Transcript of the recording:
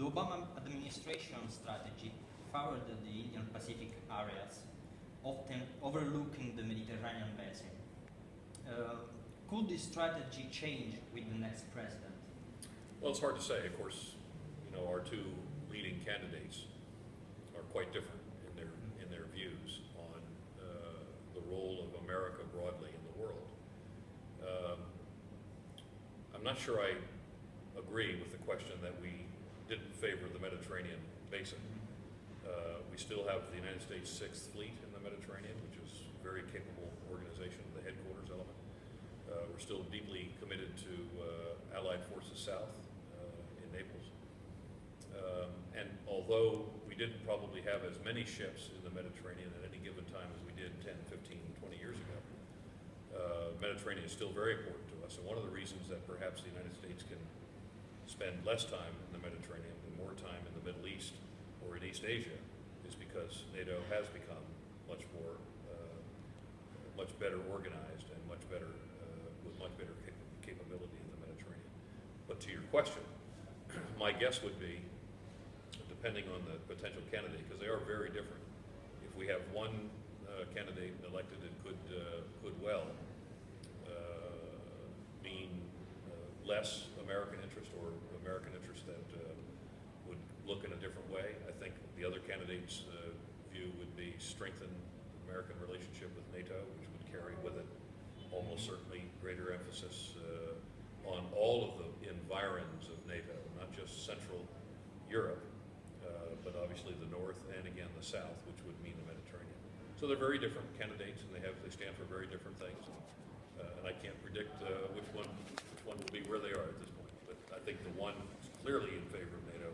The Obama administration strategy favored the Indian Pacific areas, often overlooking the Mediterranean basin. Could this strategy change with the next president? Well, it's hard to say. Of course, our two leading candidates are quite different in their views on the role of America broadly in the world. I'm not sure I agree with the question that we didn't favor the Mediterranean basin. We still have the United States 6th Fleet in the Mediterranean, which is a very capable organization, the headquarters element. We're still deeply committed to Allied Forces South in Naples. And although we didn't probably have as many ships in the Mediterranean at any given time as we did 10, 15, 20 years ago, Mediterranean is still very important to us. And one of the reasons that perhaps the United States can spend less time in the Mediterranean and more time in the Middle East or in East Asia is because NATO has become much better organized and with much better capability in the Mediterranean. But to your question, my guess would be, depending on the potential candidate, because they are very different. If we have one candidate elected that could well mean less American interest or American interest that would look in a different way, I think the other candidate's view would be strengthen American relationship with NATO, which would carry with it almost certainly greater emphasis on all of the environs of NATO, not just Central Europe, but obviously the North and again the South, which would mean the Mediterranean. So they're very different candidates, and they stand for very different things. And I can't predict which one will be where they are at this point. But I think the one clearly in favor of NATO